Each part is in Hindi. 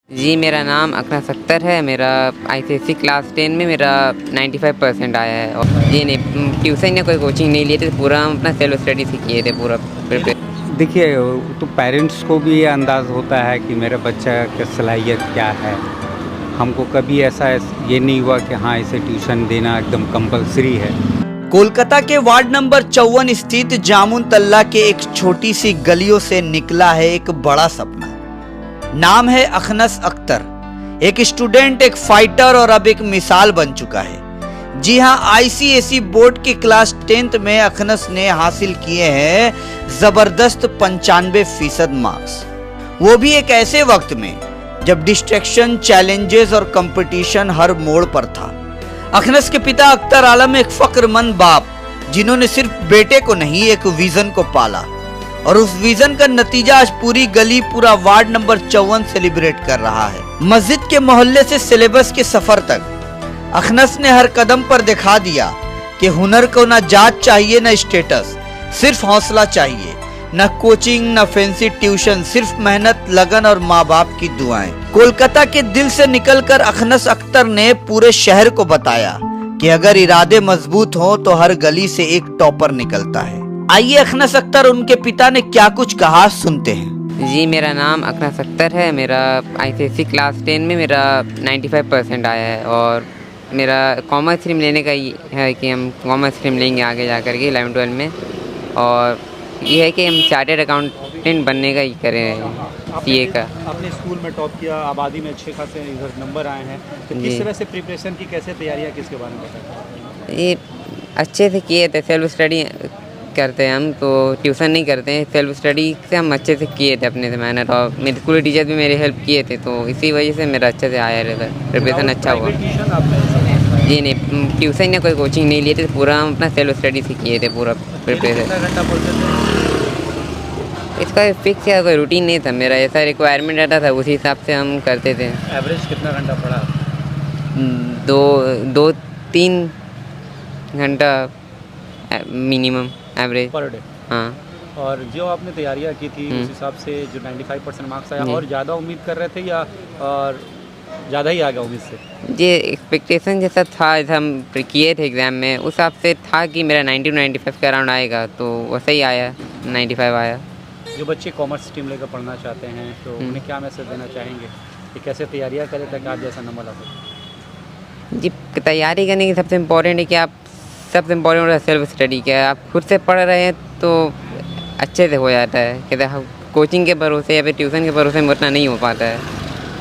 जी, मेरा नाम अखनस अख्तर है। मेरा आईसीएसई क्लास 10 में मेरा 95% आया है। और जी नहीं, ट्यूशन या कोई कोचिंग नहीं लिए थे, पूरा हम अपना सेल्फ स्टडी से किए थे पूरा प्रिपरेशन। देखिए, तो पेरेंट्स को भी ये अंदाज़ होता है कि मेरे बच्चा की सलाहियत क्या है। हमको कभी ऐसा ये नहीं हुआ कि हाँ, इसे ट्यूशन देना एकदम कंपल्सरी है। कोलकाता के वार्ड नंबर 54 स्थित जामुन तल्ला के एक छोटी सी गलियों से निकला है एक बड़ा सपना। नाम है अखनस अख्तर। एक स्टूडेंट, एक फाइटर और अब एक मिसाल बन चुका है। जी हां, आईसीएसई बोर्ड के क्लास 10th में अखनस ने हासिल किए हैं जबरदस्त 95% मार्क्स, वो भी एक ऐसे वक्त में जब डिस्ट्रैक्शन, चैलेंजेस और कंपटीशन हर मोड़ पर था। अखनस के पिता अख्तर आलम एक फक्रमंद बाप, जिन्होंने सिर्फ बेटे को नहीं, एक विजन को पाला, और उस विजन का नतीजा आज पूरी गली, पूरा वार्ड नंबर 54 सेलिब्रेट कर रहा है। मस्जिद के मोहल्ले से सिलेबस के सफर तक अखनस ने हर कदम पर दिखा दिया कि हुनर को ना जात चाहिए, ना स्टेटस, सिर्फ हौसला चाहिए। न कोचिंग, न फैंसी ट्यूशन, सिर्फ मेहनत, लगन और माँ बाप की दुआएं। कोलकाता के दिल से निकलकर अखनस अख्तर ने पूरे शहर को बताया कि अगर इरादे मजबूत हो तो हर गली से एक टॉपर निकलता है। आइए अखनस अख्तर, उनके पिता ने क्या कुछ कहा, सुनते हैं। जी, मेरा नाम अखनस अख्तर है। मेरा आईसीएसई क्लास 10 में मेरा 95% आया है। और मेरा कॉमर्स स्ट्रीम लेने का ये है कि हम कॉमर्स स्ट्रीम लेंगे आगे जा कर के 11-12 में। और ये है कि हम चार्टर्ड अकाउंटेंट बनने का ही करें, सीए का। अपने स्कूल में टॉप किया, आबादी में अच्छे खासे इधर नंबर आए हैं, तो किस तरह से प्रिपरेशन की, कैसे तैयारियां, किसके बारे में बताएं? ये अच्छे से किए थे, सेल्फ स्टडी करते हैं हम, तो ट्यूशन नहीं करते हैं। सेल्फ स्टडी से हम अच्छे से किए थे अपने से मेहनत, और मेरे स्कूल टीचर भी मेरी हेल्प किए थे, तो इसी वजह से मेरा अच्छे से आया रिजल्ट, प्रिपरेशन अच्छा हुआ। जी नहीं, ट्यूशन या कोई कोचिंग नहीं लिए थे, पूरा हम अपना सेल्फ स्टडी से किए थे पूरा प्रिपरेशन। कितना घंटा पढ़ते थे? इसका फिक्स या कोई रूटीन नहीं था मेरा, ऐसा रिक्वायरमेंट रहता था, उसी हिसाब से हम करते थे। एवरेज कितना घंटा पढ़ा? 2-3 घंटा मिनिमम एवरेज पर डे। हाँ। और जो आपने तैयारियां की थी उस हिसाब से जो 95% मार्क्स आया, जी। और ज़्यादा उम्मीद कर रहे थे या और ज़्यादा ही आ गया उम्मीद से? ये एक्सपेक्टेशन जैसा था, जैसा हम किए थे एग्ज़ाम में, उस हिसाब से था कि मेरा 90-95 के अराउंड आएगा, तो वैसे ही आया, 95 आया। जो बच्चे कॉमर्स स्ट्रीम लेकर पढ़ना चाहते हैं तो उन्हें क्या मैसेज देना चाहेंगे कि कैसे तैयारियां करें ताकि आप जैसा नंबर ला सकें? जी, तैयारी करने की सबसे इम्पोर्टेंट है कि आप, सबसे इम्पोर्टेंट होता है सेल्फ स्टडी। क्या आप खुद से पढ़ रहे हैं तो अच्छे से हो जाता है, कहते हैं कोचिंग के भरोसे या फिर ट्यूशन के भरोसे में उतना नहीं हो पाता है,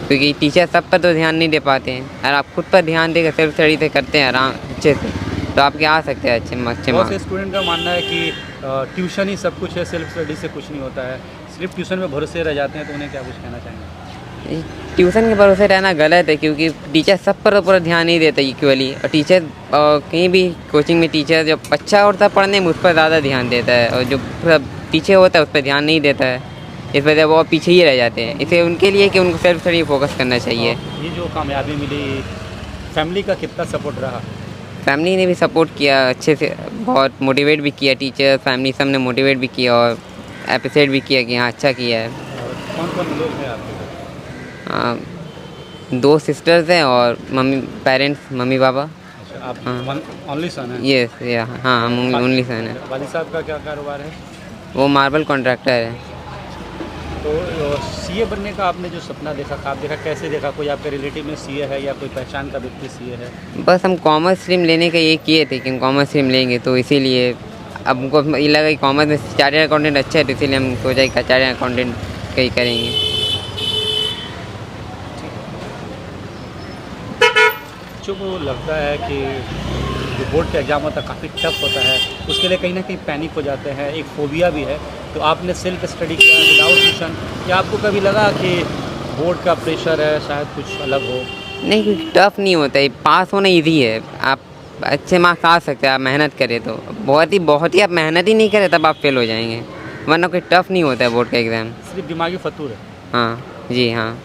क्योंकि टीचर सब पर तो ध्यान नहीं दे पाते हैं। अगर आप खुद पर ध्यान देकर सेल्फ स्टडी से करते हैं आराम अच्छे से, तो आपके आ सकते हैं अच्छे बहुत मार्क्स। से स्टूडेंट का मानना है कि ट्यूशन ही सब कुछ है, सेल्फ स्टडी से कुछ नहीं होता है, सिर्फ ट्यूशन में भरोसे रह जाते हैं, तो उन्हें क्या कुछ कहना चाहेंगे? ट्यूशन के भरोसे रहना गलत है, क्योंकि टीचर सब पर पूरा ध्यान नहीं देता इक्वली। और टीचर कहीं भी कोचिंग में टीचर जो अच्छा होता है पढ़ने में, उस पर ज़्यादा ध्यान देता है, और जो पीछे होता है उस पर ध्यान नहीं देता है, इस वजह से वो पीछे ही रह जाते हैं। इसे उनके लिए कि उनको सेल्फ स्टडी फोकस करना चाहिए। ये जो कामयाबी मिली, फैमिली का कितना सपोर्ट रहा? फैमिली ने भी सपोर्ट किया अच्छे से, बहुत मोटिवेट भी किया, टीचर फैमिली सब ने मोटिवेट भी किया और अप्रिशिएट भी किया कि हाँ अच्छा किया है। और कौन कौन लोग हैं आपके घर? हाँ, 2 सिस्टर्स हैं और मम्मी, पेरेंट्स, मम्मी पापा। अच्छा, आप हाँ। ओनली सन हैं? यस, या हाँ, हम ओनली सन है। वालिद साहब का क्या कारोबार है? वो मार्बल कॉन्ट्रैक्टर है। तो सीए बनने का आपने जो सपना देखा, ख्वाब देखा, कैसे देखा? कोई आपके रिलेटिव में सीए है या कोई पहचान का व्यक्ति सीए है? बस हम कॉमर्स स्ट्रीम लेने का ये किए थे कि हम कॉमर्स स्ट्रीम लेंगे, तो इसीलिए अब हमको ये लगा कि कॉमर्स में चार्टर्ड अकाउंटेंट अच्छा है, तो इसीलिए हम सोचा कि चार्टर्ड अकाउंटेंट का ही करेंगे। बच्चों को लगता है कि जो बोर्ड का एग्ज़ाम होता है काफ़ी टफ होता है, उसके लिए कहीं ना कहीं पैनिक हो जाते हैं, एक फोबिया भी है। तो आपने सेल्फ स्टडी किया विदाउट ट्यूशन, क्या आपको कभी लगा कि बोर्ड का प्रेशर है, शायद कुछ अलग हो? नहीं, क्योंकि टफ नहीं होता है, पास होना ईजी है। आप अच्छे मार्क्स आ सकते हैं, आप मेहनत करें तो। बहुत ही आप मेहनत ही नहीं करें तब आप फेल हो जाएंगे, वरना कोई टफ नहीं होता है बोर्ड का एग्ज़ाम। सिर्फ दिमागी फतूर है। हाँ जी, हाँ।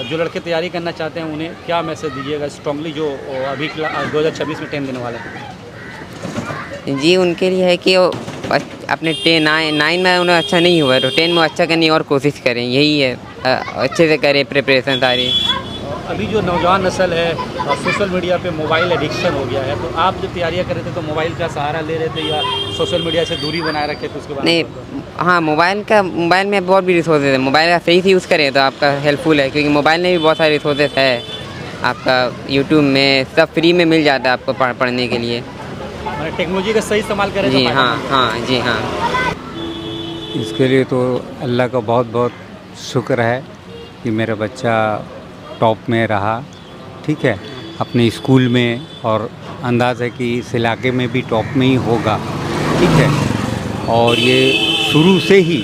जो लड़के तैयारी करना चाहते हैं उन्हें क्या मैसेज दीजिएगा स्ट्रांगली, जो अभी 2026 में 10 देने वाले हैं? जी, उनके लिए है कि वो अपने 9 में उन्हें अच्छा नहीं हुआ तो 10 में अच्छा करने की और कोशिश करें, यही है। अच्छे से करें प्रिपरेशन सारी। अभी जो नौजवान नस्ल है और सोशल मीडिया पे मोबाइल एडिक्शन हो गया है, तो आप जब तैयारियां कर रहे थे तो मोबाइल का सहारा ले रहे थे या सोशल मीडिया से दूरी बनाए रखे थे उसके बाद? नहीं, हाँ, मोबाइल में बहुत भी रिसोर्सेज है। मोबाइल का सही से यूज़ करें तो आपका हेल्पफुल है, क्योंकि मोबाइल में भी बहुत सारे रिसोर्सेज है। आपका यूट्यूब में सब फ्री में मिल जाता है आपको पढ़ने के लिए। टेक्नोलॉजी का सही इस्तेमाल करें तो जी फायदा हाँ, है। हाँ जी हाँ। इसके लिए तो अल्लाह का बहुत बहुत शुक्र है कि मेरा बच्चा टॉप में रहा, ठीक है, अपने स्कूल में, और अंदाज़ है कि इस इलाके में भी टॉप में ही होगा, ठीक है। और ये शुरू से ही,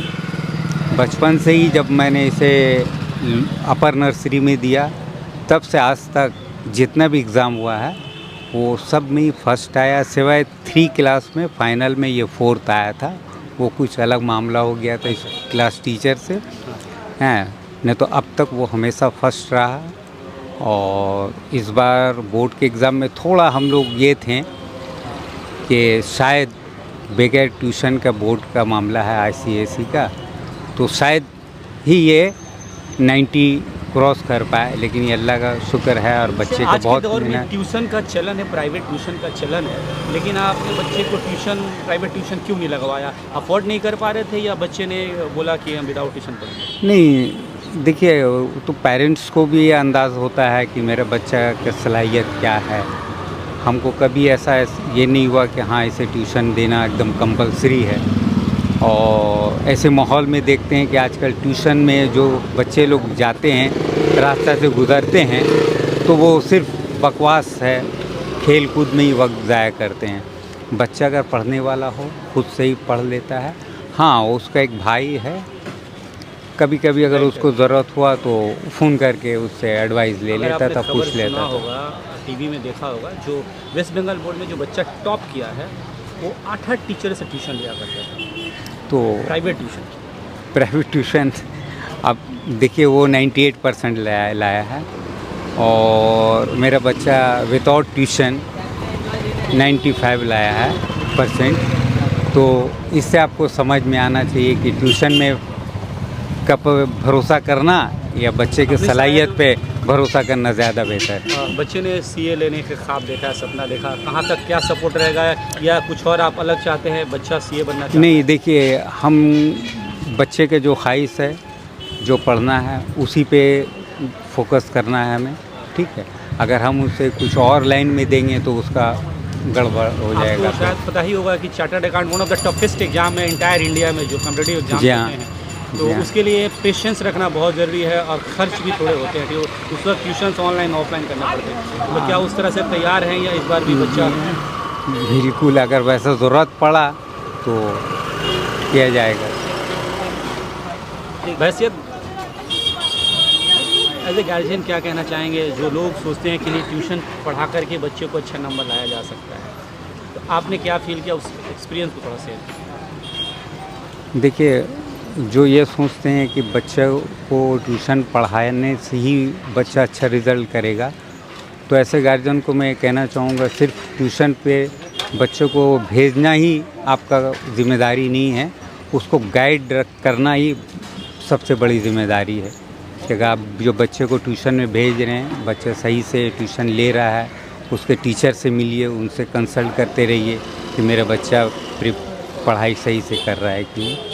बचपन से ही, जब मैंने इसे अपर नर्सरी में दिया तब से आज तक जितना भी एग्ज़ाम हुआ है वो सब में ही फर्स्ट आया, सिवाय 3 क्लास में, फाइनल में ये 4th आया था। वो कुछ अलग मामला हो गया था इस क्लास टीचर से, हैं, नहीं तो अब तक वो हमेशा फर्स्ट रहा। और इस बार बोर्ड के एग्ज़ाम में थोड़ा हम लोग ये थे कि शायद बगैर ट्यूशन का बोर्ड का मामला है ICSE का, तो शायद ही ये 90 क्रॉस कर पाए, लेकिन ये अल्लाह का शुक्र है। और बच्चे का आज के बहुत दौर में मेहनत। ट्यूशन का चलन है, प्राइवेट ट्यूशन का चलन है, लेकिन आपने बच्चे को प्राइवेट ट्यूशन क्यों नहीं लगवाया? अफोर्ड नहीं कर पा रहे थे या बच्चे ने बोला कि हम विदाउट ट्यूशन पढ़ेंगे? नहीं, देखिए, तो पेरेंट्स को भी ये अंदाज़ होता है कि मेरे बच्चा की सलाहियत क्या है। हमको कभी ऐसा ये नहीं हुआ कि हाँ इसे ट्यूशन देना एकदम कंपलसरी है। और ऐसे माहौल में देखते हैं कि आजकल ट्यूशन में जो बच्चे लोग जाते हैं, रास्ता से गुज़रते हैं, तो वो सिर्फ बकवास है, खेल कूद में ही वक्त ज़ाया करते हैं। बच्चा अगर पढ़ने वाला हो, खुद से ही पढ़ लेता है। हाँ, उसका एक भाई है, कभी कभी अगर उसको ज़रूरत हुआ तो फ़ोन करके उससे एडवाइस ले लेता था, पूछ लेता था। होगा, टीवी में देखा होगा, जो वेस्ट बंगाल बोर्ड में जो बच्चा टॉप किया है वो 8 टीचर से ट्यूशन लिया करता था, तो प्राइवेट ट्यूशन अब देखिए वो 98% लाया है, और मेरा बच्चा विदाउट ट्यूशन 95 लाया है %। तो इससे आपको समझ में आना चाहिए कि ट्यूशन में कब भरोसा करना या बच्चे के सलाहियत पे भरोसा करना ज़्यादा बेहतर है। बच्चे ने CA लेने के ख्वाब देखा, सपना देखा, कहाँ तक क्या सपोर्ट रहेगा, या कुछ और आप अलग चाहते हैं, बच्चा CA बनना चाहता है? नहीं, देखिए, हम बच्चे के जो ख्वाहिश है, जो पढ़ना है, उसी पे फोकस करना है हमें, ठीक है। अगर हम उसे कुछ और लाइन में देंगे तो उसका गड़बड़ हो जाएगा। आपको शायद पता ही होगा कि chartered account one of the toughest exam है इंटायर इंडिया में, जो कॉम्पिटिटिव एग्जाम होते हैं, तो उसके लिए पेशेंस रखना बहुत ज़रूरी है, और ख़र्च भी थोड़े होते हैं कि उस वक्त ट्यूशन ऑनलाइन ऑफलाइन करना पड़ते हैं। तो क्या उस तरह से तैयार हैं, या इस बार भी बच्चा? बिल्कुल, अगर वैसा ज़रूरत पड़ा तो किया जाएगा। हैसियत एज ए गार्जियन क्या कहना चाहेंगे जो लोग सोचते हैं कि नहीं ट्यूशन पढ़ा करके बच्चे को अच्छा नंबर लाया जा सकता है, तो आपने क्या फील किया, उस एक्सपीरियंस को थोड़ा शेयर? देखिए, जो ये सोचते हैं कि बच्चे को ट्यूशन पढ़ाने से ही बच्चा अच्छा रिज़ल्ट करेगा, तो ऐसे गार्जियन को मैं कहना चाहूँगा, सिर्फ ट्यूशन पे बच्चों को भेजना ही आपका ज़िम्मेदारी नहीं है, उसको गाइड करना ही सबसे बड़ी ज़िम्मेदारी है। कि अगर आप जो बच्चे को ट्यूशन में भेज रहे हैं, बच्चा सही से ट्यूशन ले रहा है, उसके टीचर से मिलिए, उनसे कंसल्ट करते रहिए कि मेरा बच्चा पढ़ाई सही से कर रहा है कि नहीं।